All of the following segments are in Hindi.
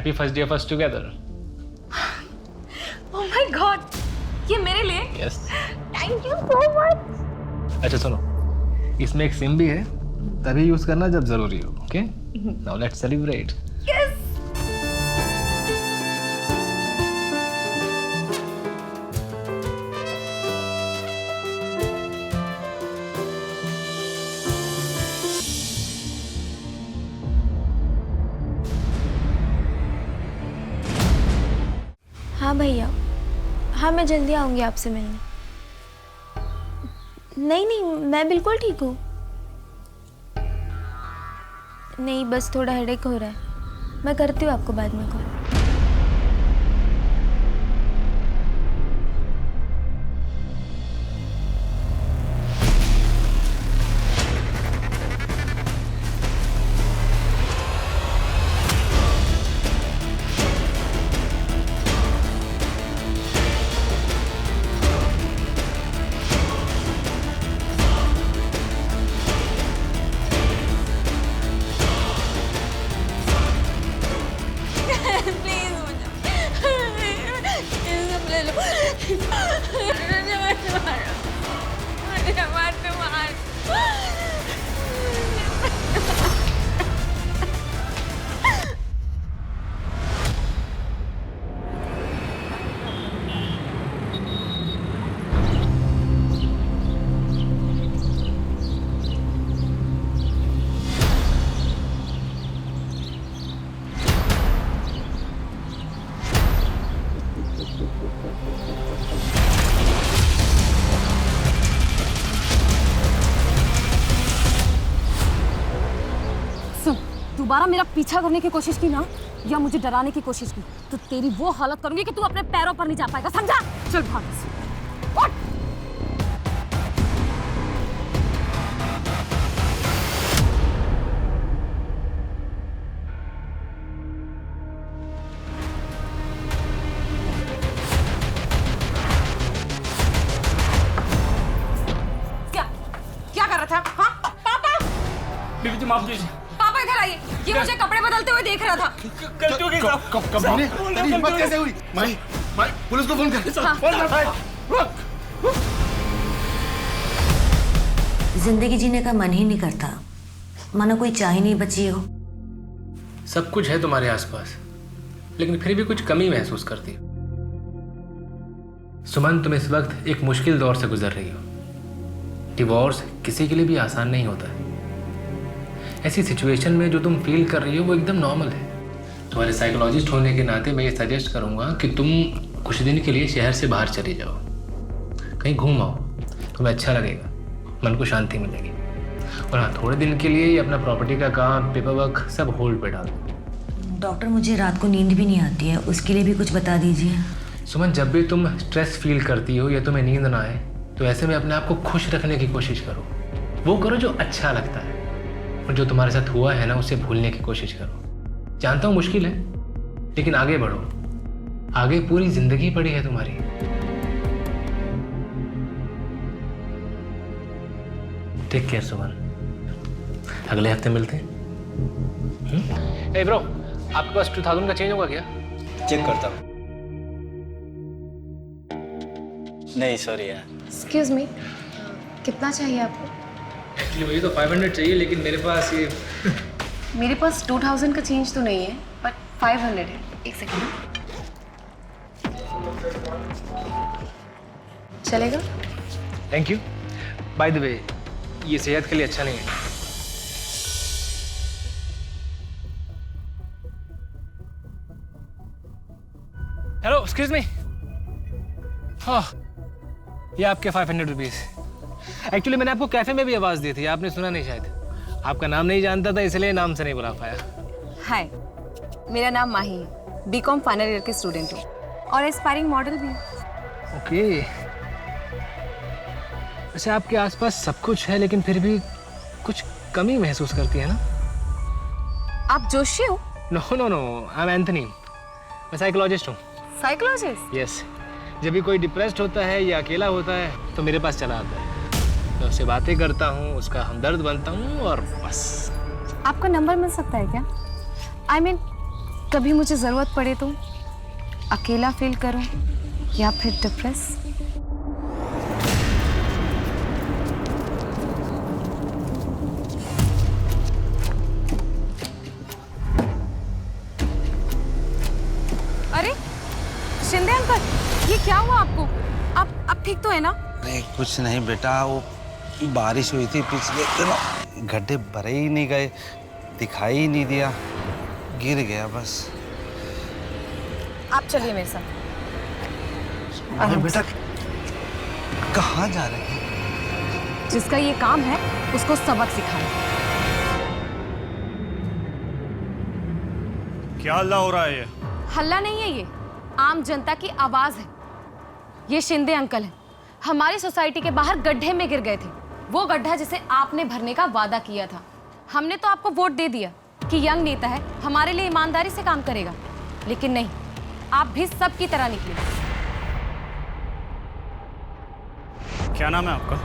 Happy first day of us together. Oh my God, ये मेरे लिए? Yes. Thank you so much. अच्छा सुनो, इसमें एक सिम भी है, तभी यूज करना जब जरूरी हो। Okay, now let's celebrate. Yes. हाँ भैया, हाँ मैं जल्दी आऊँगी आपसे मिलने। नहीं नहीं, मैं बिल्कुल ठीक हूँ। नहीं, बस थोड़ा हेडेक हो रहा है। मैं करती हूँ आपको बाद में कॉल। प्लीज मुझे ले लो। मुझे मत मार। सुन, दोबारा मेरा पीछा करने की कोशिश की ना, या मुझे डराने की कोशिश की, तो तेरी वो हालत करूंगी कि तू अपने पैरों पर नहीं जा पाएगा, समझा? चल भाग से। उठ। क्या क्या कर रहा था? हाँ पापा, बीबी जी माफ कीजिए। पापा इधर आइए। ये मुझे कपड़े बदलते हुए देख रहा था। गलती हो गई साहब। कब तेरी हिम्मत कैसे हुई? माई, पुलिस को फोन कर। जिंदगी जीने का मन ही नहीं करता, मानो कोई चाह ही नहीं बची हो। सब कुछ है तुम्हारे आसपास, लेकिन फिर भी कुछ कमी महसूस करती हो। सुमन, तुम इस वक्त एक मुश्किल दौर से गुजर रही हो। डिवोर्स किसी के लिए भी आसान नहीं होता है। ऐसी सिचुएशन में जो तुम फील कर रही हो वो एकदम नॉर्मल है। तुम्हारे साइकोलॉजिस्ट होने के नाते मैं ये सजेस्ट करूंगा कि तुम कुछ दिन के लिए शहर से बाहर चली जाओ, कहीं घूम आओ, तुम्हें अच्छा लगेगा, मन को शांति मिलेगी। और हाँ, थोड़े दिन के लिए अपना प्रॉपर्टी का काम, पेपर वर्क सब होल्ड पे डाल दो। डॉक्टर, मुझे रात को नींद भी नहीं आती है, उसके लिए भी कुछ बता दीजिए। सुमन, जब भी तुम स्ट्रेस फील करती हो या तुम्हें नींद ना आए, तो ऐसे में अपने आप को खुश रखने की कोशिश करो। वो करो जो अच्छा लगता है, और जो तुम्हारे साथ हुआ है ना, उसे भूलने की कोशिश करो। जानता हूँ मुश्किल है, लेकिन आगे बढ़ो। आगे पूरी जिंदगी पड़ी है तुम्हारी। टेक केयर सुमन, अगले हफ्ते मिलते हैं। ए ब्रो, आपके पास 2000 का चेंज होगा क्या? चेक करता हूँ। नहीं सॉरी यार। एक्सक्यूज मी, कितना चाहिए आपको? एक्चुअली मुझे तो 500 चाहिए, लेकिन मेरे पास ये मेरे पास 2000 का चेंज तो नहीं है, बट 500 है। एक सेकेंड। चलेगा? Thank you. By the way, ये सेहत के लिए अच्छा नहीं है। Hello, excuse me. हाँ, ये आपके 500 रुपीज़। एक्चुअली मैंने आपको कैफे में भी आवाज़ दी थी, आपने सुना नहीं शायद। आपका नाम नहीं जानता था, इसलिए नाम से नहीं बुला पाया। हाय, मेरा नाम माही है, बीकॉम फाइनल ईयर की स्टूडेंट हूँ और एस्पायरिंग मॉडल भी हूँ। ओके। वैसे आपके आसपास सब कुछ है, लेकिन फिर भी कुछ कमी महसूस करती है ना? आप जोशी हो? No no no, I am Anthony. मैं साइकोलॉजिस्ट हूँ। साइकोलॉजिस्ट? यस। जब भी कोई डिप्रेस्ड होता है या अकेला होता है तो मेरे पास चला आता है। मैं उससे बातें करता हूँ, उसका हमदर्द बनता हूँ और बस। आपका नंबर मिल सकता है क्या? I mean, कभी मुझे ज़रूरत पड़े तो अकेला फील करूं या फिर डिप्रेस। अरे शिंदे अंकल, ये क्या हुआ आपको? आप ठीक तो है ना? नहीं कुछ नहीं बेटा, वो बारिश हुई थी पिछले दिनों, गड्ढे भरे ही नहीं गए, दिखाई ही नहीं दिया, गिर गया बस। आप चलिए मेरे साथ। अरे बेटा कहाँ जा रहे हैं? जिसका ये काम है उसको सबक सिखाएं। क्या हल्ला हो रहा है ये? हल्ला नहीं है, ये आम जनता की आवाज है। ये शिंदे अंकल हैं, हमारी सोसाइटी के बाहर गड्ढे में गिर गए थे। वो गड्ढा जिसे आपने भरने का वादा किया था। हमने तो आपको वोट दे दिया कि यंग नेता है, हमारे लिए ईमानदारी से काम करेगा, लेकिन नहीं, आप भी सबकी तरह निकले। क्या नाम है आपका?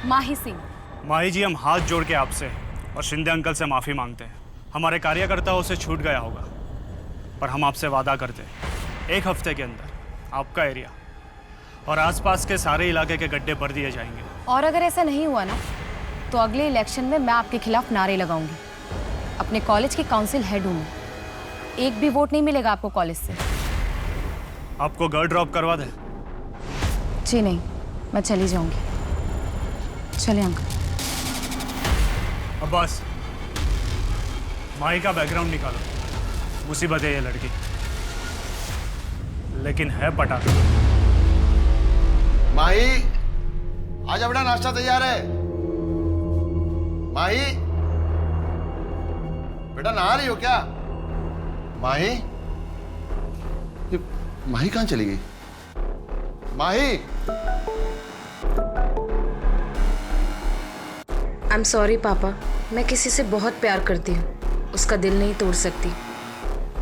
माही सिंह। माही जी, हम हाथ जोड़ के आपसे और शिंदे अंकल से माफ़ी मांगते हैं। हमारे कार्यकर्ताओं से छूट गया होगा, पर हम आपसे वादा करते हैं 1 हफ्ते के अंदर आपका एरिया और आसपास के सारे इलाके के गड्ढे भर दिए जाएंगे। और अगर ऐसा नहीं हुआ ना, तो अगले इलेक्शन में मैं आपके खिलाफ नारे लगाऊंगी। अपने कॉलेज की काउंसिल हेड हूँ मैं, एक भी वोट नहीं मिलेगा आपको कॉलेज से। आपको घर ड्रॉप करवा दें? जी नहीं, मैं चली जाऊंगी। चलिए अंकल। अब्बास, माही का बैकग्राउंड निकालो। मुसीबत है ये लड़की, लेकिन है पटाखा। माही, आजा बेटा, नाश्ता तैयार है। माही, बेटा नहा रही हो क्या? माही, ये माही कहाँ चली गई? माही, आई एम सॉरी पापा, मैं किसी से बहुत प्यार करती हूँ, उसका दिल नहीं तोड़ सकती,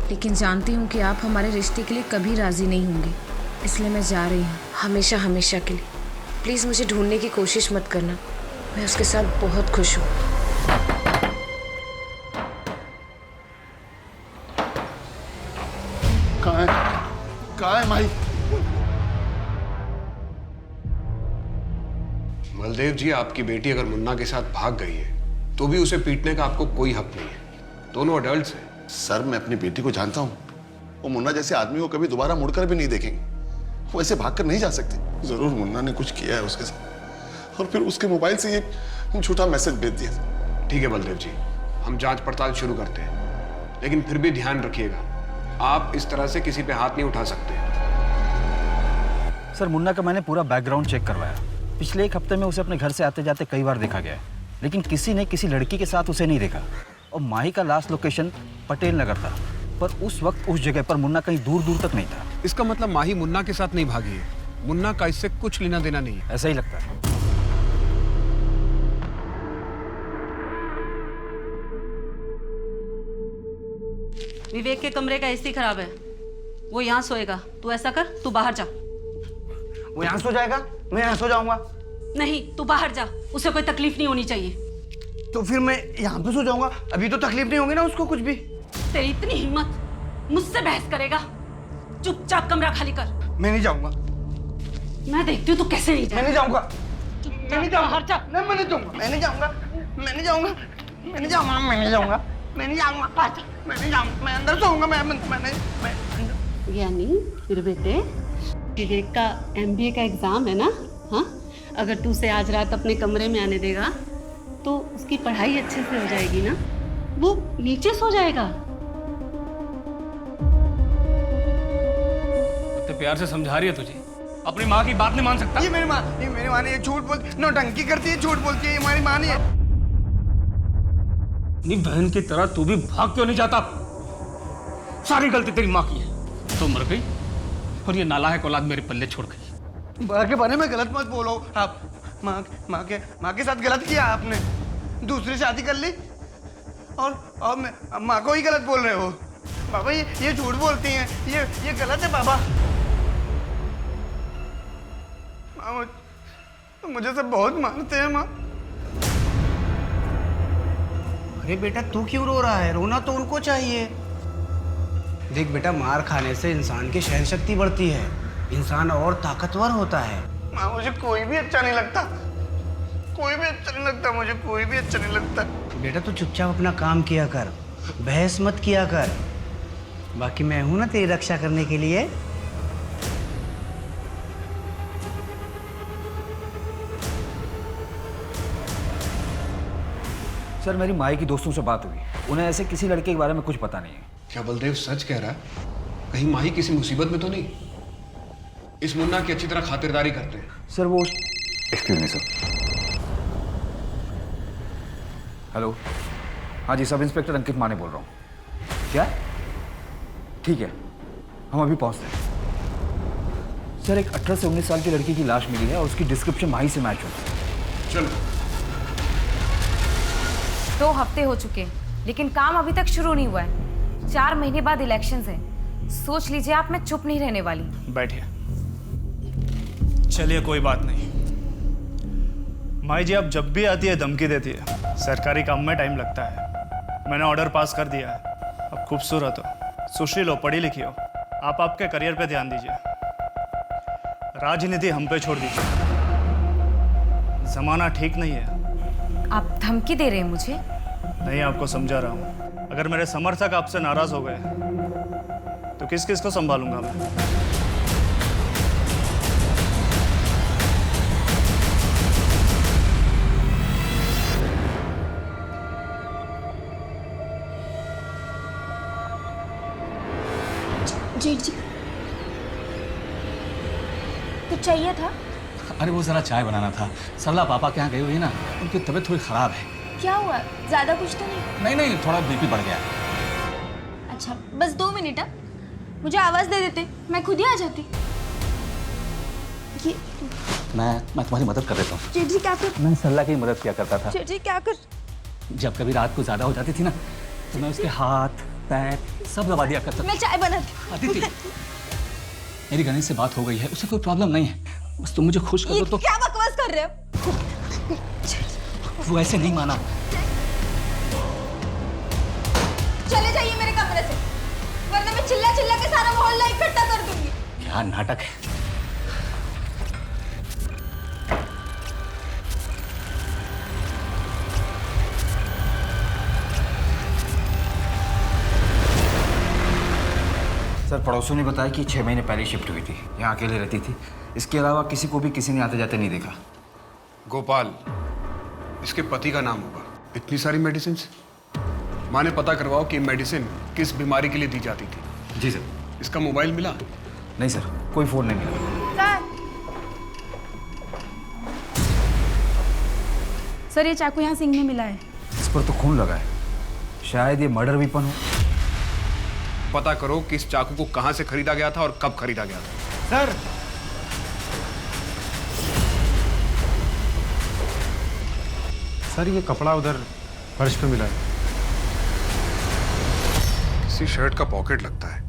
लेकिन जानती हूँ कि आप हमारे रिश्ते के लिए कभी राजी नहीं होंगे, इसलिए मैं जा रही हूँ, हमेशा हमेशा के लिए। प्लीज़ मुझे ढूंढने की कोशिश मत करना, मैं उसके साथ बहुत खुश हूँ। कहाँ है माही? बलदेव जी, आपकी बेटी अगर मुन्ना के साथ भाग गई है तो भी उसे पीटने का आपको कोई हक नहीं है। दोनों अडल्ट्स हैं। सर, मैं अपनी बेटी को जानता हूँ, वो मुन्ना जैसे आदमी को कभी दोबारा मुड़कर भी नहीं देखेंगे। वो ऐसे भागकर नहीं जा सकती। जरूर मुन्ना ने कुछ किया है उसके साथ, और फिर उसके मोबाइल से ये झूठा मैसेज भेज दिया। ठीक है बलदेव जी, हम जांच पड़ताल शुरू करते हैं, लेकिन फिर भी ध्यान रखिएगा, आप इस तरह से किसी पे हाथ नहीं उठा सकते। सर, मुन्ना का मैंने पूरा बैकग्राउंड चेक करवाया। पिछले 1 हफ्ते में उसे अपने घर से आते जाते कई बार देखा गया है, लेकिन किसी ने किसी लड़की के साथ उसे नहीं देखा। और माही का लास्ट लोकेशन पटेल नगर था, पर उस वक्त उस जगह पर मुन्ना कहीं दूर दूर तक नहीं था। इसका मतलब माही मुन्ना के साथ नहीं भागी है। मुन्ना का इससे कुछ लेना देना नहीं है। ऐसा ही लगता है। विवेक के कमरे का एसी खराब है, वो यहाँ सोएगा। तू ऐसा कर, तू बाहर जा। वो यहाँ सो जाएगा, मैं यहाँ सो जाऊंगा। नहीं, तू बाहर जा, उसे कोई तकलीफ नहीं होनी चाहिए। तो फिर मैं यहाँ पे सो जाऊंगा, अभी तो तकलीफ नहीं होगी ना उसको कुछ भी। तेरी इतनी हिम्मत, मुझसे बहस करेगा? चुपचाप कमरा खाली कर। मैं नहीं जाऊंगा। मैं देखती हूँ तू कैसे नहीं मैं नहीं जाऊंगा। मैं नहीं जाऊंगा। हट जा। नहीं, मैं नहीं जाऊंगा। मैं नहीं जाऊंगा। मैं नहीं जाऊंगा। मैं नहीं जाऊंगा। मैं नहीं जाऊंगा। मैं नहीं जाऊंगा। मैं नहीं जाऊंगा। मैं अंदर सोऊंगा। मैं यानी फिर बेटे, विवेक का MBA का एग्जाम है ना? हाँ, अगर तू उसे आज रात अपने कमरे में आने देगा तो उसकी पढ़ाई अच्छे से हो जाएगी ना, वो नीचे सो जाएगा। तो प्यार से समझा रही है तुझे, अपनी माँ की बात नहीं मान सकता? ये मेरी माँ नहीं है, झूठ बोलती, नौटंकी करती है, झूठ बोलती है, ये हमारी माँ नहीं है। नहीं, बहन की तरह तू भी भाग क्यों नहीं जाता? सारी गलती तेरी माँ की है। तो मर गई और ये नालायक औलाद मेरे पल्ले छोड़ गई। माँ के बारे में गलत मत बोलो आप। माँ के साथ गलत किया आपने, दूसरी शादी कर ली और माँ को ही गलत बोल रहे हो। बाबा ये झूठ बोलती हैं, ये गलत है बाबा। मुझे सब बहुत मारते हैं माँ। अरे बेटा, तू क्यों रो रहा है? रोना तो उनको चाहिए। देख बेटा, मार खाने से इंसान की सहन शक्ति बढ़ती है, इंसान और ताकतवर होता है। माँ मुझे कोई भी अच्छा नहीं लगता, कोई भी अच्छा नहीं लगता, मुझे कोई भी अच्छा नहीं लगता। बेटा तू चुपचाप अपना काम किया कर, बहस मत किया कर, बाकी मैं हूं ना तेरी रक्षा करने के लिए। सर मेरी माई की दोस्तों से बात हुई, उन्हें ऐसे किसी लड़के के बारे में कुछ पता नहीं है। क्या बलदेव सच कह रहा है? कहीं माही किसी मुसीबत में तो नहीं? इस मुन्ना की अच्छी तरह खातिरदारी करते हैं। सर वो एक्सक्यूज मी सर। हेलो, हाँ जी, सब इंस्पेक्टर अंकित माने बोल रहा हूँ। क्या? ठीक है, हम अभी पहुँचते हैं। सर एक 18 से 19 साल की लड़की की लाश मिली है और उसकी डिस्क्रिप्शन माही से मैच होती है। चलो। 2 हफ्ते हो चुके हैं लेकिन काम अभी तक शुरू नहीं हुआ है। 4 महीने बाद इलेक्शंस हैं। सोच लीजिए आप, मैं चुप नहीं रहने वाली। बैठिए। चलिए कोई बात नहीं। माई जी आप जब भी आती है धमकी देती है। सरकारी काम में टाइम लगता है। मैंने ऑर्डर पास कर दिया है। आप खूबसूरत हो, सुशील हो, पढ़ी लिखी हो, आप आपके करियर पे ध्यान दीजिए। राजनीति हम पे छोड़ दीजिए। जमाना ठीक नहीं है। आप धमकी दे रहे हैं मुझे? नहीं, आपको समझा रहा हूँ। अगर मेरे समर्थक आपसे नाराज हो गए तो किस किस को संभालूंगा मैं? जेठ जी, कुछ चाहिए था? अरे वो जरा चाय बनाना था। सरला पापा के यहाँ गई हुई है ना, उनकी तबीयत थोड़ी खराब है। क्या हुआ? ज्यादा कुछ तो नहीं? नहीं, थोड़ा बीपी बढ़ गया। अच्छा बस 2 मिनट। मुझे आवाज दे देते, मैं खुद ही आ जाती। ये मैं तुम्हारी मदद कर देता हूँ। जेठ जी क्या कर? मैं सरला की मदद किया करता था। जेठ जी क्या कर? जब कभी रात को ज्यादा हो जाती थी ना, तो मैं उसके हाथ पैर सब दबा दिया करता था। मैं चाय बनाती। अदिति, मेरी गणेश से बात हो गई है, उसे कोई प्रॉब्लम नहीं है। बस तुम मुझे खुश कर दो तो। क्या बकवास कर रहे हो? वो ऐसे नहीं माना। चले जाइए मेरे कमरे से, वरना मैं चिल्ला चिल्ला के सारा मोहल्ला इकट्ठा कर दूंगी। क्या नाटक है। सर पड़ोसियों ने बताया कि 6 महीने पहले शिफ्ट हुई थी, यहाँ अकेले रहती थी। इसके अलावा किसी को भी किसी ने आते जाते नहीं देखा। गोपाल, इसके पति का नाम होगा। इतनी सारी मेडिसिन, माँ ने पता करवाओ कि मेडिसिन किस बीमारी के लिए दी जाती थी। जी सर। इसका मोबाइल मिला? नहीं सर, कोई फोन नहीं मिला। सर ये चाकू यहाँ सिंह में मिला है। इस पर तो खून लगा है, शायद ये मर्डर वेपन हो। पता करो कि इस चाकू को कहां से खरीदा गया था और कब खरीदा गया था। सर सर ये कपड़ा उधर फर्श पे मिला है। किसी शर्ट का पॉकेट लगता है।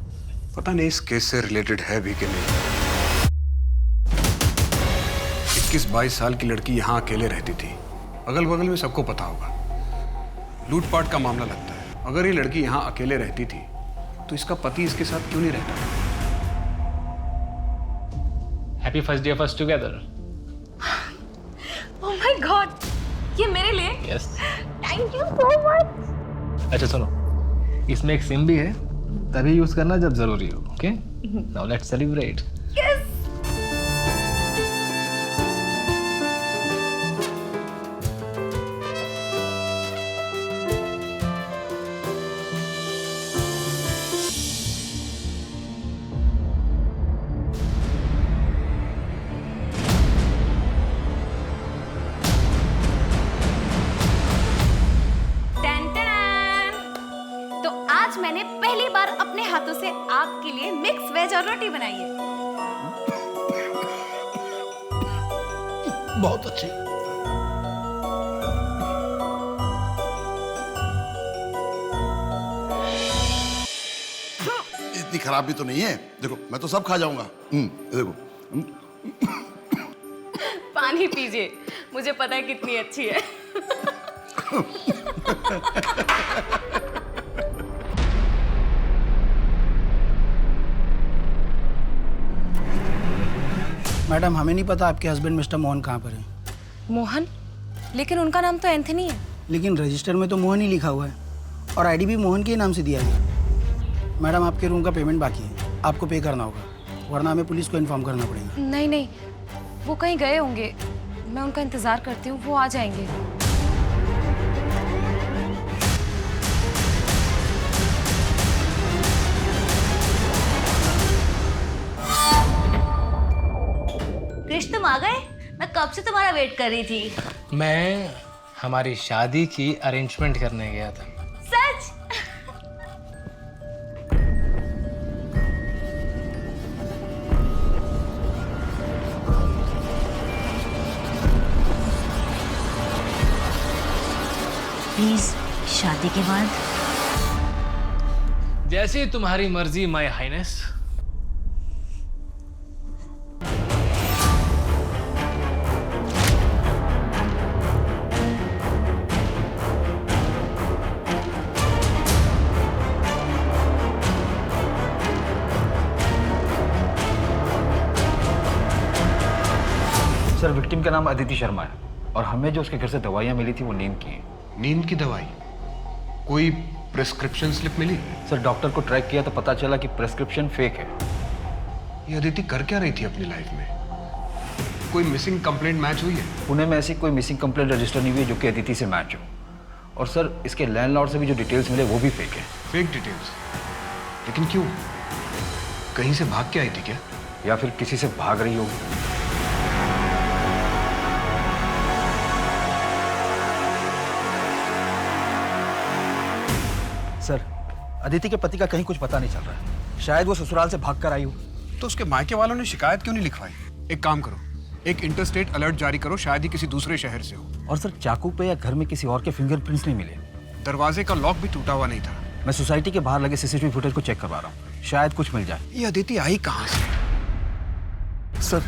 पता नहीं इस केस से रिलेटेड है भी कि नहीं। 21-22 साल की लड़की यहाँ अकेले रहती थी। अगल बगल में सबको पता होगा। लूटपाट का मामला लगता है। अगर ये लड़की यहाँ अकेले रहती थी तो इसका पति इसके साथ क्यों नहीं रहता? Happy first day first together. Oh my God, ये मेरे लिए? Yes. Thank you so much. अच्छा सुनो, इसमें एक सिम भी है, तभी यूज करना जब जरूरी हो। Okay, now let's celebrate. Yes. मैंने पहली बार अपने हाथों से आपके लिए मिक्स वेज और रोटी बनाई है। बहुत अच्छी। इतनी खराब भी तो नहीं है। देखो मैं तो सब खा जाऊंगा। देखो। पानी पीजिए, मुझे पता है कितनी अच्छी है। मैडम हमें नहीं पता आपके हस्बैंड मिस्टर मोहन कहाँ पर है। मोहन? लेकिन उनका नाम तो एंथनी है। लेकिन रजिस्टर में तो मोहन ही लिखा हुआ है और आईडी भी मोहन के नाम से दिया है। मैडम आपके रूम का पेमेंट बाकी है, आपको पे करना होगा, वरना हमें पुलिस को इन्फॉर्म करना पड़ेगा। नहीं नहीं, वो कहीं गए होंगे, मैं उनका इंतज़ार करती हूँ, वो आ जाएंगे। कृष्ण तुम आ गए? मैं कब से तुम्हारा वेट कर रही थी। मैं हमारी शादी की अरेंजमेंट करने गया था। सच? प्लीज शादी के बाद? जैसे तुम्हारी मर्जी माय हाइनेस। सर विक्टिम का नाम अदिति शर्मा है और हमें जो उसके घर से दवाइयाँ मिली थी वो नींद की हैं। नींद की दवाई? कोई प्रिस्क्रिप्शन स्लिप मिली? सर डॉक्टर को ट्रैक किया तो पता चला कि प्रिस्क्रिप्शन फेक है। ये अदिति कर क्या रही थी अपनी लाइफ में? कोई मिसिंग कंप्लेंट मैच हुई है? पुणे में ऐसी कोई मिसिंग कंप्लेंट रजिस्टर नहीं हुई जो कि अदिति से मैच हो। और सर इसके लैंडलॉर्ड से भी जो डिटेल्स मिले वो भी फेक है। Fake details? लेकिन क्यों? कहीं से भाग के आई थी क्या? या फिर किसी से भाग रही होगी। सर अदिति के पति का कहीं कुछ पता नहीं चल रहा है, शायद वो ससुराल से भाग कर आई हो। तो उसके मायके वालों ने शिकायत क्यों नहीं लिखवाई? एक काम करो, एक इंटरस्टेट अलर्ट जारी करो, शायद ही किसी दूसरे शहर से हो। और सर चाकू पे या घर में किसी और के फिंगरप्रिंट्स नहीं मिले। दरवाजे का लॉक भी टूटा हुआ नहीं था। मैं सोसाइटी के बाहर लगे सीसीटीवी फुटेज को चेक करवा रहा हूँ, शायद कुछ मिल जाए। ये अदिति आई कहाँ से? सर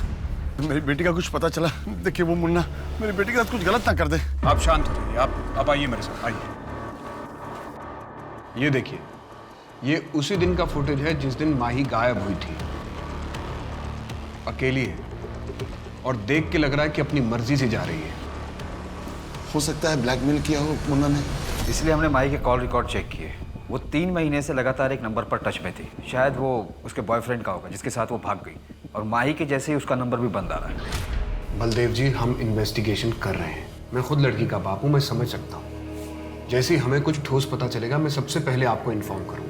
मेरी बेटी का कुछ पता चला। देखिए वो मुन्ना मेरी बेटी के साथ कुछ गलत ना कर दे। आप शांत हो जाइए, आप आइए मेरे साथ, आइए। ये देखिए, ये उसी दिन का फुटेज है जिस दिन माही गायब हुई थी। अकेली है और देख के लग रहा है कि अपनी मर्जी से जा रही है। हो सकता है ब्लैकमेल किया हो मुन्ना ने। इसलिए हमने माही के कॉल रिकॉर्ड चेक किए। वो 3 महीने से लगातार एक नंबर पर टच में थी। शायद वो उसके बॉयफ्रेंड का होगा जिसके साथ वो भाग गई, और माही के जैसे ही उसका नंबर भी बंद आ रहा है। बलदेव जी, हम इन्वेस्टिगेशन कर रहे हैं। मैं खुद लड़की का बाप हूं, मैं समझ सकता हूं। जैसे ही हमें कुछ ठोस पता चलेगा मैं सबसे पहले आपको इन्फॉर्म करूंगा।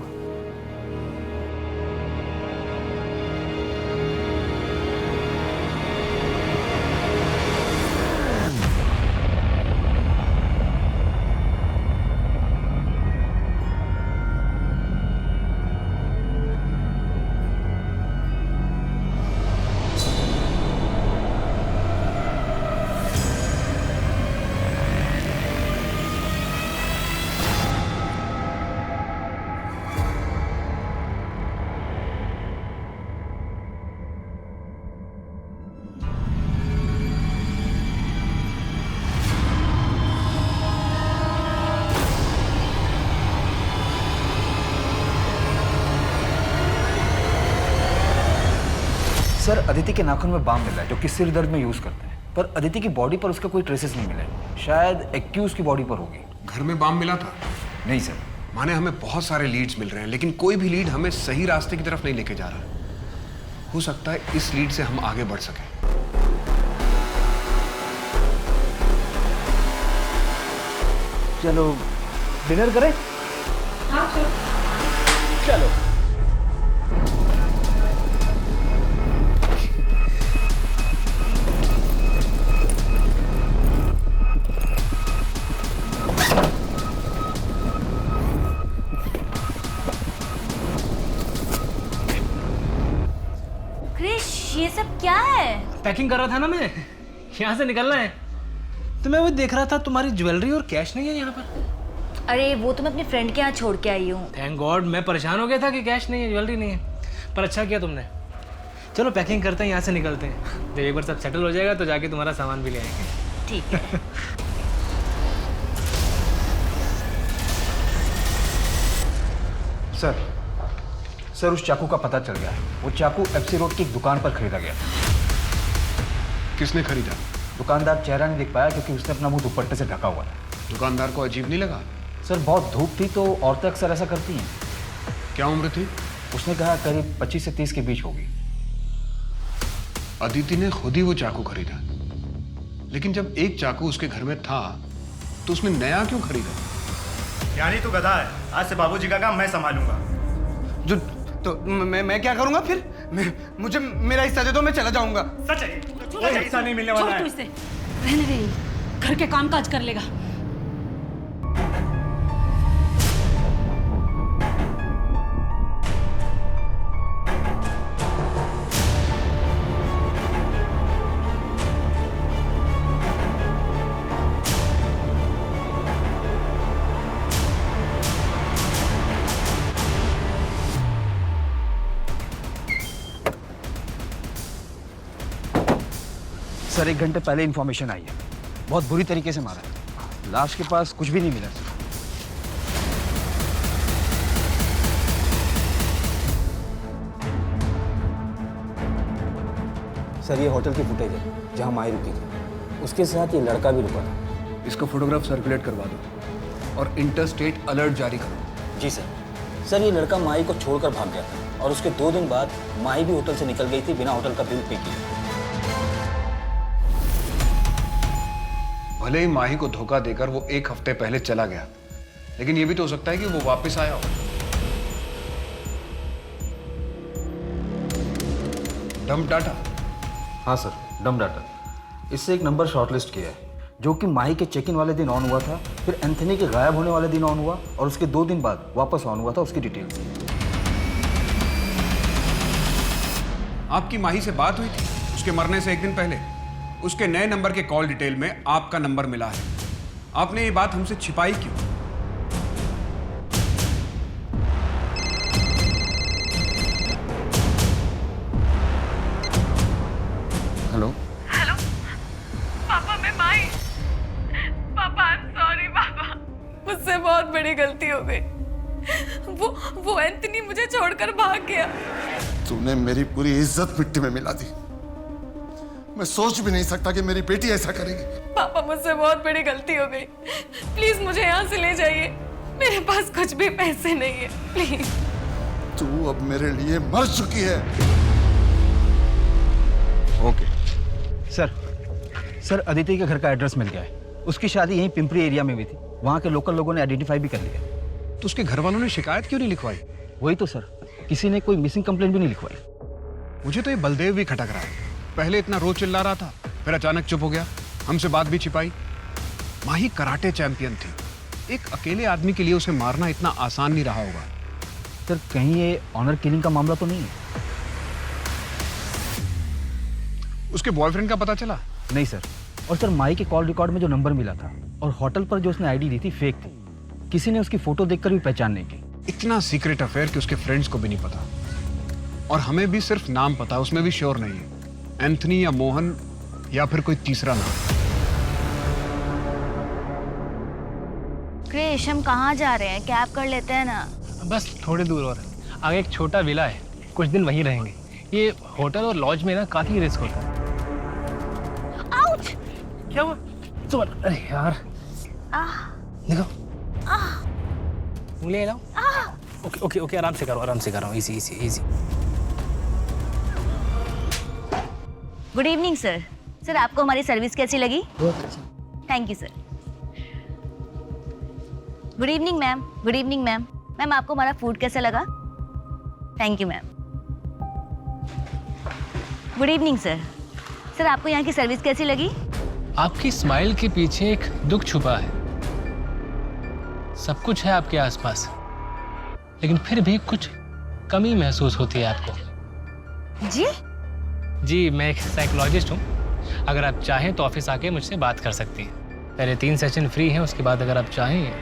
सर अदिति के नाखून में बाम मिला है जो कि सिर दर्द में यूज करते हैं, पर अदिति की बॉडी पर उसका कोई ट्रेसेस नहीं मिले। शायद एक्यूज की बॉडी पर होगी। घर में बाम मिला था? नहीं सर। माने हमें बहुत सारे लीड्स मिल रहे हैं, लेकिन कोई भी लीड हमें सही रास्ते की तरफ नहीं लेके जा रहा। हो सकता है इस लीड से हम आगे बढ़ सकें। चलो डिनर करें? हाँ चलो। ये सब क्या है? पैकिंग कर रहा था ना मैं, यहाँ से निकलना है। तो मैं वो देख रहा था तुम्हारी ज्वेलरी और कैश नहीं है यहाँ पर। अरे वो तो मैं अपने फ्रेंड के यहाँ छोड़ के आई हूँ। थैंक गॉड, मैं परेशान हो गया था कि कैश नहीं है, ज्वेलरी नहीं है। पर अच्छा किया तुमने। चलो पैकिंग करते हैं, यहाँ से निकलते हैं। जब एक बार सब सेटल हो जाएगा तो जाके तुम्हारा सामान भी ले आएंगे। ठीक है। सर उस चाकू का पता चल गया है। वो चाकू एफसी रोड की एक दुकान पर खरीदा गया। किसने खरीदा? दुकानदार चेहरा नहीं दिख पाया क्योंकि उसने अपना मुंह दुपट्टे से ढका हुआ था। दुकानदार को अजीब नहीं लगा? सर बहुत धूप थी तो औरतें अक्सर ऐसा करती हैं। क्या उम्र थी? उसने कहा करीब 25 से 30 के बीच होगी। अदिति ने खुद ही वो चाकू खरीदा, लेकिन जब एक चाकू उसके घर में था तो उसने नया क्यों खरीदा? यानी तू गधा है। आज से बाबूजी का काम मैं संभालूंगा। जो तो मैं क्या करूंगा फिर? मुझे मेरा हिस्सा दे दो, मैं चला जाऊंगा। सच है, कोई हिस्सा नहीं मिलने वाला है। छोड़ तू इसे, रहने दे, घर के काम काज कर लेगा। सर 1 घंटे पहले इन्फॉर्मेशन आई है, बहुत बुरी तरीके से मारा है। लाश के पास कुछ भी नहीं मिला सर। सर ये होटल की फुटेज है जहाँ माही रुकी थी, उसके साथ ये लड़का भी रुका था। इसको फोटोग्राफ सर्कुलेट करवा दो और इंटरस्टेट अलर्ट जारी करो। जी सर। सर ये लड़का माही को छोड़कर भाग गया था और उसके 2 दिन बाद माही भी होटल से निकल गई थी बिना होटल का बिल पे किए। भले ही माही को धोखा देकर वो 1 हफ्ते पहले चला गया, लेकिन ये भी तो हो सकता है कि वो वापस आया हो। Dump data? हाँ सर, डम डाटा। इससे एक नंबर शॉर्टलिस्ट किया है जो कि माही के चेक इन वाले दिन ऑन हुआ था, फिर एंथनी के गायब होने वाले दिन ऑन हुआ और उसके 2 दिन बाद वापस ऑन हुआ था, उसकी डिटेल्स। आपकी माही से बात हुई थी उसके मरने से 1 दिन पहले? उसके नए नंबर के कॉल डिटेल में आपका नंबर मिला है। आपने ये बात हमसे छिपाई क्यों? हेलो हेलो पापा, मैं माही। पापा आई एम सॉरी पापा, मुझसे बहुत बड़ी गलती हो गई। वो एंथनी मुझे छोड़कर भाग गया। तूने मेरी पूरी इज्जत मिट्टी में मिला दी। मैं सोच भी नहीं सकता कि मेरी बेटी ऐसा करेगी। पापा मुझसे बहुत बड़ी गलती हो गई, प्लीज मुझे यहाँ से ले जाइए। मेरे पास कुछ भी पैसे नहीं है, प्लीज। तू अब मेरे लिए मर चुकी है। ओके सर अदिति के घर का एड्रेस मिल गया है। उसकी शादी यहीं पिंपरी एरिया में हुई थी, वहाँ के लोकल लोगों ने आइडेंटिफाई भी कर लिया। तो उसके घर वालों ने शिकायत क्यों नहीं लिखवाई? वही तो सर, किसी ने कोई मिसिंग कंप्लेंट भी नहीं लिखवाई। मुझे तो ये बलदेव भी खटक रहा है। पहले इतना रोज चिल्ला रहा था, फिर अचानक चुप हो गया, हमसे बात भी छिपाई। माही कराटे चैंपियन थी, एक अकेले आदमी के लिए उसे मारना इतना आसान नहीं रहा होगा। सर कहीं ये ऑनर किलिंग का मामला तो नहीं है? उसके बॉयफ्रेंड का पता चला? नहीं सर। और सर माही के कॉल रिकॉर्ड में जो नंबर मिला था और होटल पर जो उसने आईडी दी थी फेक थी। किसी ने उसकी फोटो देखकर भी पहचान नहीं की। इतना सीक्रेट अफेयर कि उसके फ्रेंड्स को भी नहीं पता, और हमें भी सिर्फ नाम पता है, उसमें भी श्योर नहीं है एंथनी या मोहन या फिर कोई तीसरा नाम। क्रिश, हम कहाँ जा रहे हैं? कैब कर लेते हैं ना। बस थोड़ी दूर और आगे एक छोटा विला है, कुछ दिन वहीं रहेंगे। ये होटल और लॉज में ना काफी रिस्क होता है। आउच! क्या हुआ? तो अरे यार देखो, उंगली लाओ। ओके ओके ओके, आराम से करो, easy easy easy. Good evening sir. Sir आपको हमारी सर्विस कैसी लगी? बहुत अच्छा। Thank you sir. Good evening ma'am. Good evening ma'am. Ma'am आपको हमारा फूड कैसा लगा? Thank you ma'am. Good evening sir. Sir आपको यहाँ की सर्विस कैसी लगी? आपकी स्माइल के पीछे एक दुख छुपा है। सब कुछ है आपके आसपास, लेकिन फिर भी कुछ कमी महसूस होती है आपको। जी? जी, मैं एक साइकोलॉजिस्ट हूँ। अगर आप चाहें तो ऑफिस आके मुझसे बात कर सकती हैं। पहले 3 सेशन फ्री हैं, उसके बाद अगर आप चाहें,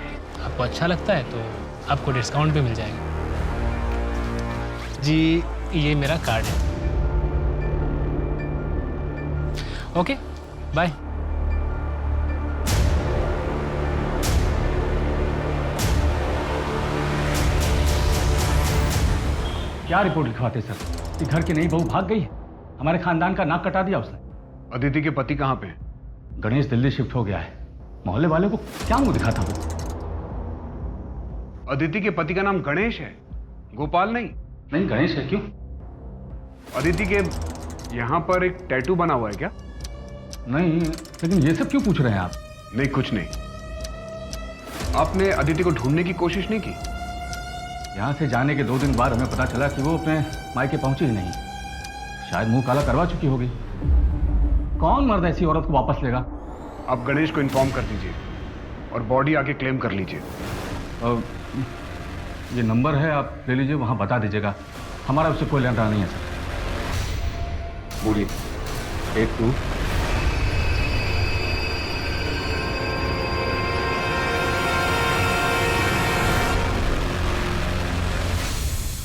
आपको अच्छा लगता है तो आपको डिस्काउंट भी मिल जाएगा। जी, ये मेरा कार्ड है। Okay, bye. क्या रिपोर्ट लिखवाते सर कि घर की नई बहू भाग गई है? हमारे खानदान का नाक कटा दिया उसने। अदिति के पति कहाँ पे हैं? गणेश दिल्ली शिफ्ट हो गया है। मोहल्ले वाले को क्या मुंह दिखाता हूँ? अदिति के पति का नाम गणेश है, गोपाल नहीं? नहीं, गणेश है। क्यों? अदिति के यहाँ पर एक टैटू बना हुआ है क्या? नहीं, लेकिन ये सब क्यों पूछ रहे हैं आप? नहीं, कुछ नहीं। आपने अदिति को ढूंढने की कोशिश नहीं की? यहाँ से जाने के 2 दिन बाद हमें पता चला कि वो अपने मायके पहुंची ही नहीं। शायद मुंह काला करवा चुकी होगी। कौन मर्द ऐसी औरत को वापस लेगा? आप गणेश को इन्फॉर्म कर दीजिए और बॉडी आके क्लेम कर लीजिए। ये नंबर है, आप ले लीजिए, वहाँ बता दीजिएगा। हमारा उससे कोई लेना नहीं है सर। बोलिए। 82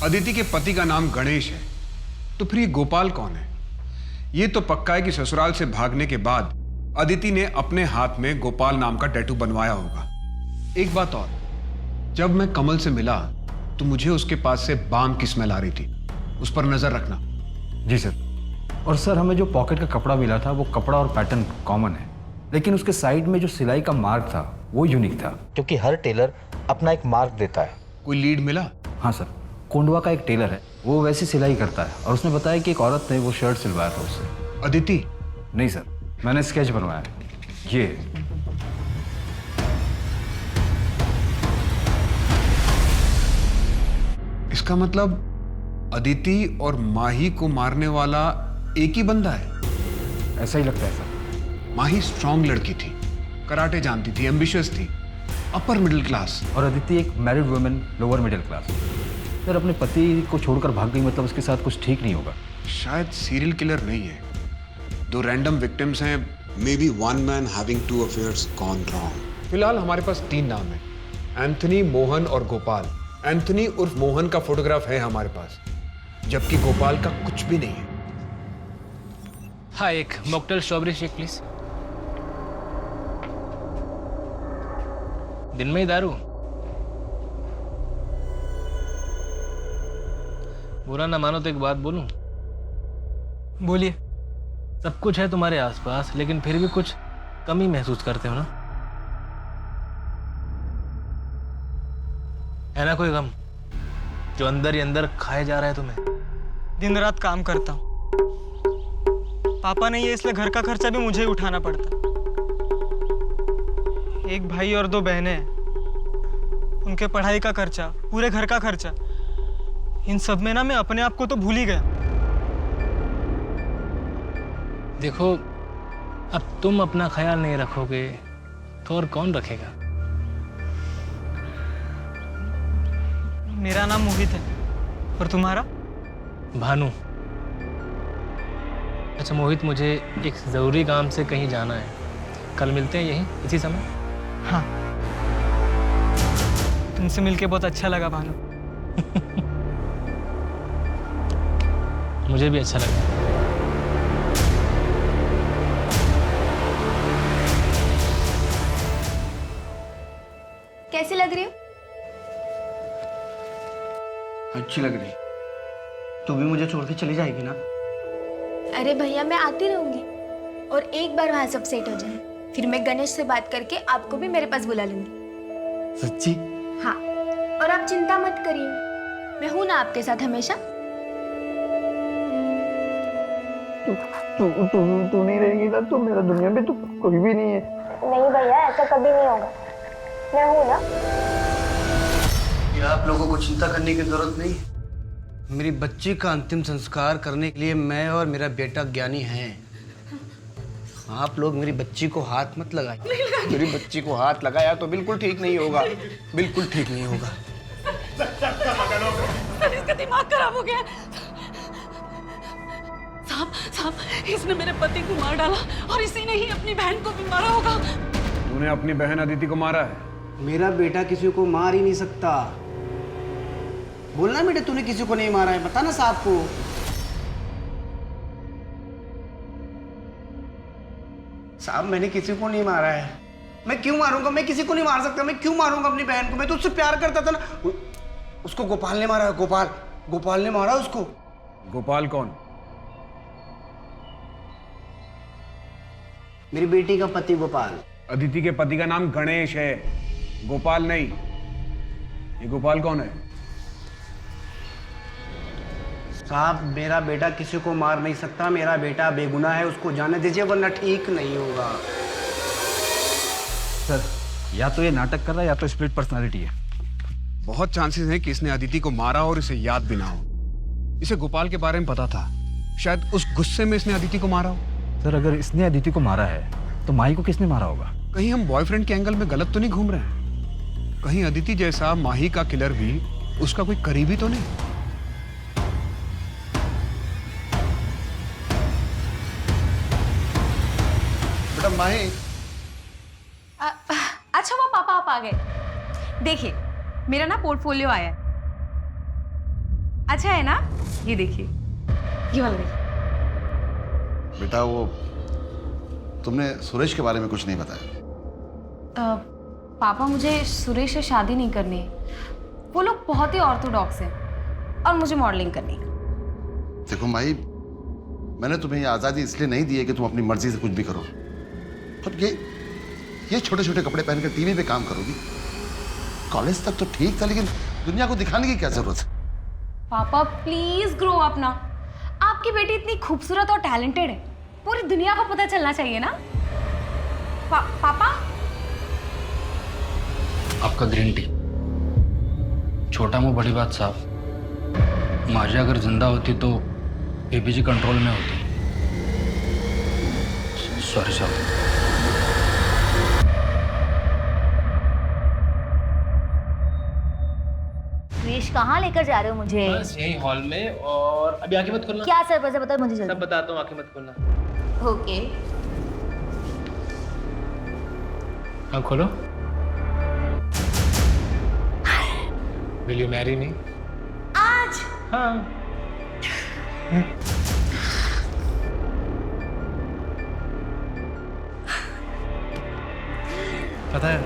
अदिति के पति का नाम गणेश है, तो फिर ये गोपाल कौन है? ये तो पक्का है कि ससुराल से भागने के बाद अदिति ने अपने हाथ में गोपाल नाम का टैटू बनवाया होगा। एक बात और, जब मैं कमल से मिला तो मुझे उसके पास से बाम की स्मेल आ रही थी। उस पर नजर रखना। जी सर। और सर, हमें जो पॉकेट का कपड़ा मिला था वो कपड़ा और पैटर्न कॉमन है, लेकिन उसके साइड में जो सिलाई का मार्क था वो यूनिक था। क्योंकि हर टेलर अपना एक मार्क देता है। कोई लीड मिला? हाँ सर, कोंडवा का एक टेलर है, वो वैसी सिलाई करता है और उसने बताया कि एक औरत ने वो शर्ट सिलवाया था उससे। अदिति? नहीं सर, मैंने स्केच बनवाया है। ये इसका मतलब अदिति और माही को मारने वाला एक ही बंदा है? ऐसा ही लगता है सर। माही स्ट्रांग लड़की थी, कराटे जानती थी, एम्बिशियस थी, अपर मिडिल क्लास। और अदिति एक married women, lower middle class. Sir, अपने पति को छोड़कर भाग गई, मतलब उसके साथ कुछ ठीक नहीं होगा। शायद सीरियल किलर नहीं है, 2 रैंडम विक्टिम्स हैं। May be 1 man having 2 affairs gone wrong। फिलहाल हमारे पास 3 नाम है, एंथनी, मोहन और गोपाल। एंथनी उर्फ मोहन का फोटोग्राफ है हमारे पास, जबकि गोपाल का कुछ भी नहीं है। हाँ, एक मॉकटेल स्ट्रॉबेरी शेक प्लीज। दिन में ही दारू? बुरा ना मानो तो एक बात बोलूं? बोलिए। सब कुछ है तुम्हारे आसपास, लेकिन फिर भी कुछ कमी महसूस करते हो ना? है ना कोई गम जो अंदर ही अंदर खाए जा रहा है तुम्हें? दिन रात काम करता हूँ, पापा नहीं है इसलिए घर का खर्चा भी मुझे ही उठाना पड़ता। एक भाई और 2 बहनें हैं, उनके पढ़ाई का खर्चा, पूरे घर का खर्चा, इन सब में ना मैं अपने आप को तो भूल ही गया। देखो, अब तुम अपना ख्याल नहीं रखोगे तो और कौन रखेगा? मेरा नाम मोहित है, और तुम्हारा? भानु। अच्छा मोहित, मुझे एक ज़रूरी काम से कहीं जाना है, कल मिलते हैं यहीं इसी समय? हाँ, तुमसे मिलके बहुत अच्छा लगा भानु। मुझे भी अच्छा लगा। कैसी लग रही हो? अच्छी लग रही। तू भी मुझे छोड़ के चली जाएगी ना? अरे भैया, मैं आती रहूंगी, और एक बार वहां सब सेट हो जाए फिर मैं गणेश से बात करके आपको भी मेरे पास बुला लूंगी। सच्ची? हाँ, और आप चिंता मत करिए, मैं हूं ना आपके साथ हमेशा। तू नहीं रहेगी ना तो मेरा दुनिया में तो कोई भी नहीं है। नहीं भैया, ऐसा कभी नहीं होगा, मैं हूं ना। ये आप लोगों को चिंता करने की जरूरत नहीं। मेरी बच्ची का अंतिम संस्कार करने के लिए मैं और मेरा बेटा ज्ञानी हैं। आप लोग मेरी बच्ची को हाथ मत लगाए। मेरी बच्ची को हाथ लगाया तो बिल्कुल ठीक नहीं होगा, बिल्कुल ठीक नहीं होगा। इसका दिमाग खराब हो गया। साहब, इसने मेरे पति को मार डाला और इसी ने ही अपनी बहन को भी मारा होगा। तूने अपनी बहन अदिति को मारा है? मेरा बेटा किसी को मार ही नहीं सकता। बोलना बेटा, तूने किसी को नहीं मारा है, बता ना साहब को। साहब, मैंने किसी को नहीं मारा है। मैं क्यों मारूंगा? मैं किसी को नहीं मार सकता। मैं क्यों मारूंगा अपनी बहन को? मैं तो उससे प्यार करता था ना। उसको गोपाल ने मारा है। गोपाल ने मारा उसको। गोपाल कौन? मेरी बेटी का पति गोपाल। अदिति के पति का नाम गणेश है, गोपाल नहीं। ये गोपाल कौन है? साहब मेरा बेटा किसी को मार नहीं सकता, मेरा बेटा बेगुनाह है, उसको जाने दीजिए वरना ठीक नहीं होगा। सर या तो ये नाटक कर रहा है या तो स्प्लिट पर्सनालिटी है। बहुत चांसेस हैं कि इसने अदिति को मारा और इसे याद भी ना हो। इसे गोपाल के बारे में पता था, शायद उस गुस्से में इसने अदिति को मारा हो। सर अगर इसने अदिति को मारा है तो माही को किसने मारा होगा? कहीं हम बॉयफ्रेंड के एंगल में गलत तो नहीं घूम रहे हैं? कहीं अदिति जैसा माही का किलर भी उसका कोई करीबी तो नहीं? बेटा माही। अच्छा वो पापा आप आ गए। देखिए मेरा ना पोर्टफोलियो आया है, अच्छा है ना? ये देखिए, ये वाला देखिए। बेटा वो तुमने सुरेश के बारे में कुछ नहीं बताया। पापा मुझे सुरेश से शादी नहीं करनी है, वो लोग बहुत ही ऑर्थोडॉक्स हैं और मुझे मॉडलिंग करनी है। देखो माही, मैंने तुम्हें ये आज़ादी इसलिए नहीं दी है कि तुम अपनी मर्जी से कुछ भी करो, पर ये छोटे छोटे कपड़े पहनकर टीवी पे काम करोगी। कॉलेज तक तो ठीक था, लेकिन दुनिया को दिखाने की क्या जरूरत है? पापा प्लीज ग्रो अप ना, आपकी बेटी इतनी खूबसूरत और टैलेंटेड है, पूरी दुनिया को पता चलना चाहिए ना। पापा आपका ग्रीन टी। छोटा मुंह बड़ी बात साहब। मारिया अगर जिंदा होती तो बेबी कंट्रोल में होती। सॉरी साहब। क्रिश कहाँ लेकर जा रहे हो मुझे? बस यही हॉल में, और अभी आंखें मत खोलना। क्या सरप्राइज है बताओ मुझे जल्दी। सब बताता हूँ, आंखें मत खोलना। ओके। हाँ खोलो। Will you marry me? आज? हाँ। पता है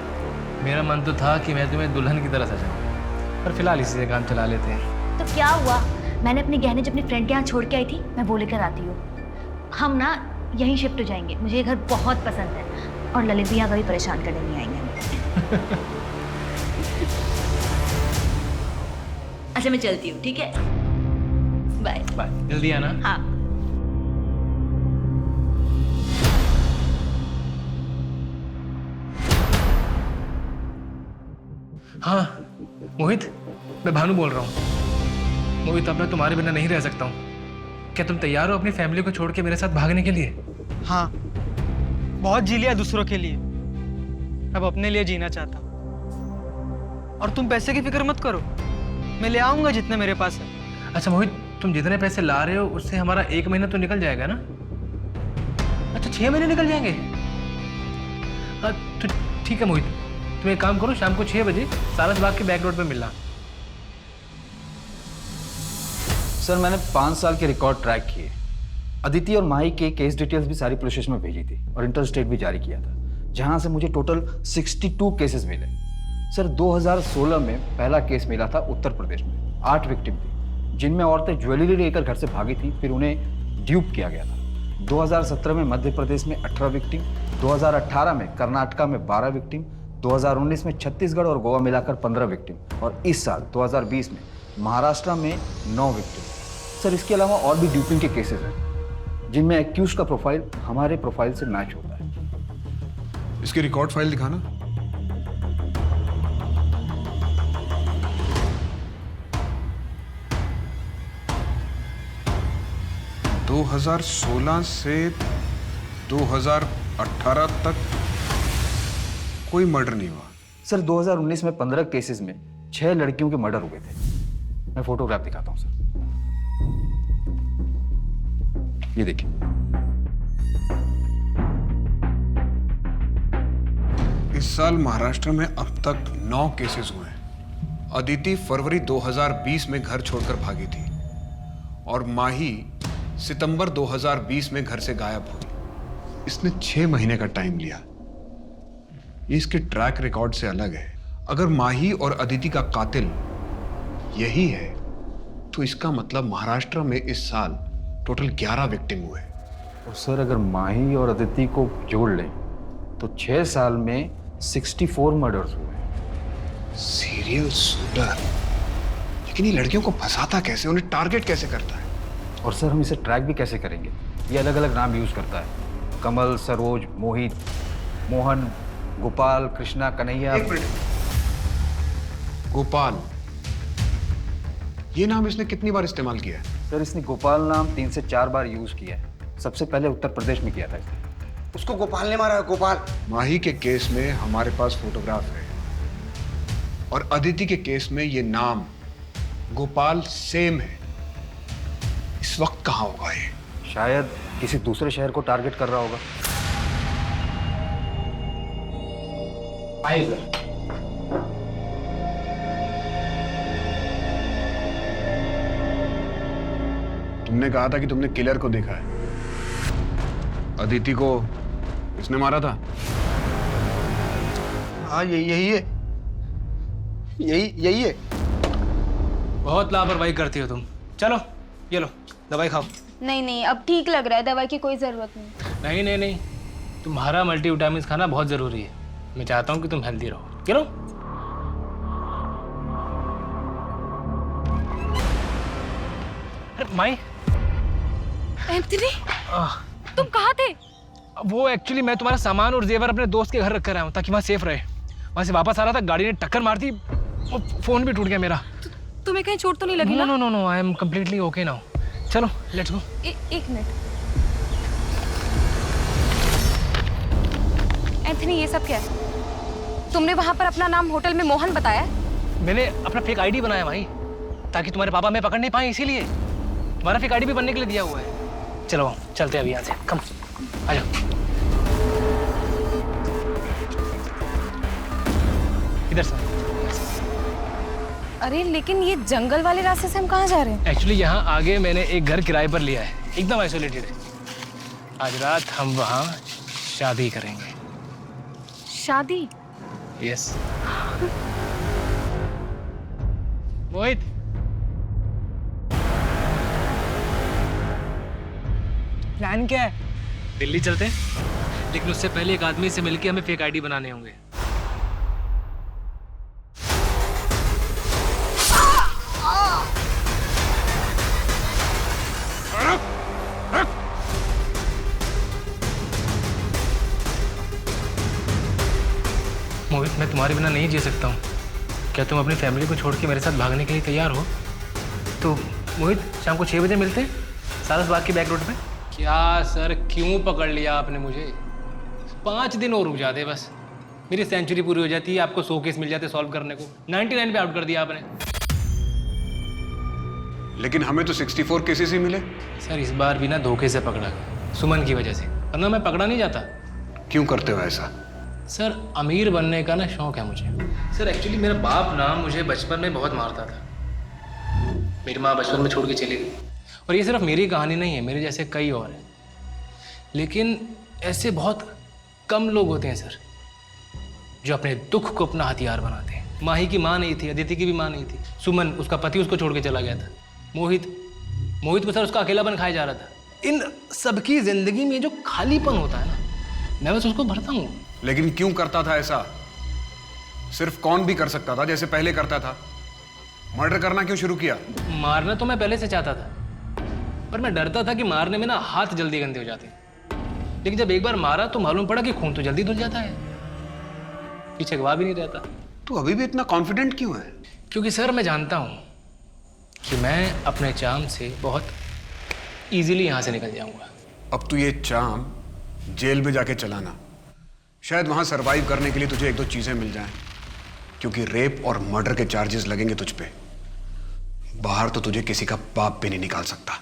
मेरा मन तो था कि मैं तुम्हें दुल्हन की तरह सजाऊं, पर फिलहाल इसी से काम चला लेते हैं। तो क्या हुआ? मैंने अपने गहने जब अपनी फ्रेंड के यहाँ छोड़ के आई थी, मैं वो लेकर आती हूँ। हम ना यहीं शिफ्ट हो जाएंगे, मुझे ये घर बहुत पसंद है, और ललित भी यहाँ कभी परेशान करने नहीं आएंगे। अच्छा मैं चलती हूँ, ठीक है? बाय बाय, जल्दी आना। हाँ। हाँ मोहित, मैं भानु बोल रहा हूँ। मोहित अब मैं तुम्हारे बिना नहीं रह सकता हूँ। क्या तुम तैयार हो अपनी फैमिली को छोड़ के मेरे साथ भागने के लिए? हाँ, बहुत जी लिया दूसरों के लिए, अब अपने लिए जीना चाहता हूँ। और तुम पैसे की फिक्र मत करो, मैं ले आऊंगा जितने मेरे पास है। अच्छा मोहित, तुम जितने पैसे ला रहे हो उससे हमारा 1 महीना तो निकल जाएगा ना? अच्छा 6 महीने निकल जाएंगे? तो ठीक है मोहित, तुम एक काम करो, शाम को 6 बजे सारस बाग के बैक रोड पे मिलना। सर मैंने 5 साल के रिकॉर्ड ट्रैक किए। अदिति और माही के केस डिटेल्स भी सारी पुलिस स्टेशन में भेजी थी और इंटरस्टेट भी जारी किया था, जहां से मुझे टोटल 62 केसेस मिले। सर 2016 में पहला केस मिला था उत्तर प्रदेश में, 8 विक्टिम थी, जिनमें औरतें ज्वेलरी लेकर घर से भागी थी, फिर उन्हें ड्यूप किया गया था। 2017 में मध्य प्रदेश में 18 विक्टिम, 2018 में कर्नाटका में 12 विक्टिम, 2019 में छत्तीसगढ़ और गोवा मिलाकर 15 विक्टिम, और इस साल 2020 में महाराष्ट्र में 9 विक्टिम। सर इसके अलावा और भी ड्यूपिंग के केसेस हैं, जिनमें एक्यूज का प्रोफाइल हमारे प्रोफाइल से मैच होता है। इसकी रिकॉर्ड फाइल दिखाना। तो 2016 से 2018 तक कोई मर्डर नहीं हुआ। सर 2019 में 15 केसेस में 6 लड़कियों के मर्डर हुए थे। मैं फोटोग्राफ दिखाता हूं सर, ये देखिए। इस साल महाराष्ट्र में अब तक 9 केसेस हुए हैं। अदिति फरवरी 2020 में घर छोड़कर भागी थी और माही सितंबर 2020 में घर से गायब हुई। इसने 6 महीने का टाइम लिया। ये इसके ट्रैक रिकॉर्ड से अलग है। अगर माही और अदिति का कातिल यही है तो इसका मतलब महाराष्ट्र में इस साल टोटल 11 विक्टिम हुए। और सर अगर माही और अदिति को जोड़ लें तो 6 साल में 64 मर्डर्स हुए। सीरियल शूटर, लेकिन ये लड़कियों को फंसाता कैसे, उन्हें टारगेट कैसे करता है? और सर हम इसे ट्रैक भी कैसे करेंगे? ये अलग अलग नाम यूज करता है, कमल, सरोज, मोहित, मोहन, गोपाल, कृष्णा, कन्हैया। एक मिनट, गोपाल, ये नाम इसने कितनी बार इस्तेमाल किया है? सर इसने गोपाल नाम 3 से 4 बार यूज किया है। सबसे पहले उत्तर प्रदेश में किया था इसने। उसको गोपाल ने मारा, गोपाल। माही के केस में हमारे पास फोटोग्राफ है और अदिति के केस में ये नाम गोपाल सेम है। इस वक्त कहाँ होगा ये? शायद किसी दूसरे शहर को टारगेट कर रहा होगा। आइए सर। तुमने कहा था कि तुमने किलर को देखा है। अदिति को इसने मारा था? हाँ यही है, यही है। बहुत लापरवाही करती हो तुम। चलो ये लो दवाई खाओ। नहीं नहीं, अब ठीक लग रहा है, दवाई की कोई ज़रूरत नहीं। नहीं नहीं नहीं, तुम्हारा मल्टीविटामिन खाना बहुत ज़रूरी है। मैं चाहता हूँ कि तुम हेल्दी रहो। चलो। अरे माई। एंथनी, तुम कहाँ थे? वो एक्चुअली मैं तुम्हारा सामान और जेवर अपने दोस्त के घर रख कर आया हूँ ताकि वहाँ सेफ रहे। वहाँ से वापस आ रहा था, गाड़ी ने टक्कर मार दी, वो फोन भी टूट गया मेरा। तुम्हें कहीं चोट तो नहीं लगी ना? No no no, I am completely okay now. चलो लेट्स गो। एक मिनट एंथनी, ये सब क्या है? तुमने वहाँ पर अपना नाम होटल में मोहन बताया? मैंने अपना फेक आईडी बनाया भाई, ताकि तुम्हारे पापा मैं पकड़ नहीं पाए, इसीलिए तुम्हारा फेक आईडी भी बनने के लिए दिया हुआ है। चलो चलते हैं अभी यहाँ से। कम आ जाओ। इधर से। अरे लेकिन ये जंगल वाले रास्ते से हम कहाँ जा रहे हैं? एक्चुअली यहाँ आगे मैंने एक घर किराए पर लिया है, एकदम आइसोलेटेड है। आज रात हम वहाँ शादी करेंगे। शादी? यस। मोहित, प्लान क्या है? दिल्ली चलते हैं, लेकिन उससे पहले एक आदमी से मिलके हमें फेक आईडी बनाने होंगे। मोहित, मैं तुम्हारे बिना नहीं जी सकता हूँ। क्या तुम अपनी फैमिली को छोड़ के मेरे साथ भागने के लिए तैयार हो? तो मोहित, शाम को 6 बजे मिलते हैं सारस बाग की बैक रोड पे। क्या सर, क्यों पकड़ लिया आपने मुझे? 5 दिन और रुक जाते बस, मेरी सेंचुरी पूरी हो जाती है, आपको 100 केस मिल जाते सॉल्व करने को। 99 पे आउट कर दिया आपने। लेकिन हमें तो 64 केसेस ही मिले। सर इस बार भी ना धोखे से पकड़ा गया, सुमन की वजह से, वरना मैं पकड़ा नहीं जाता। क्यों करते हो ऐसा? सर अमीर बनने का ना शौक है मुझे। सर एक्चुअली मेरा बाप ना मुझे बचपन में बहुत मारता था। मेरी माँ बचपन में छोड़ के चली गई। और ये सिर्फ मेरी कहानी नहीं है, मेरे जैसे कई और हैं। लेकिन ऐसे बहुत कम लोग होते हैं सर, जो अपने दुख को अपना हथियार बनाते हैं। माही की माँ नहीं थी, अदिति की भी माँ नहीं थी। सुमन, उसका पति उसको छोड़ के चला गया था। मोहित को सर उसका अकेलापन खाया जा रहा था। इन सबकी जिंदगी में जो खालीपन होता है ना, मैं बस उसको भरता हूँ। लेकिन क्यों करता था ऐसा? सिर्फ कौन भी कर सकता था जैसे पहले करता था। मर्डर करना क्यों शुरू किया? मारना तो मैं पहले से चाहता था, पर मैं डरता था कि मारने में ना हाथ जल्दी गंदे हो जाते। लेकिन जब एक बार मारा तो मालूम पड़ा कि खून तो जल्दी धुल जाता है, पीछे गवाह भी नहीं रहता। तू अभी भी इतना कॉन्फिडेंट क्यों है? क्योंकि सर मैं जानता हूँ कि मैं अपने चार्म से बहुत इजीली यहाँ से निकल जाऊंगा। अब तू ये चार्म जेल में जाके चलाना, शायद वहां सरवाइव करने के लिए तुझे 1-2 चीजें मिल जाएं, क्योंकि रेप और मर्डर के चार्जेस लगेंगे तुझ पे। बाहर तो तुझे किसी का बाप भी नहीं निकाल सकता।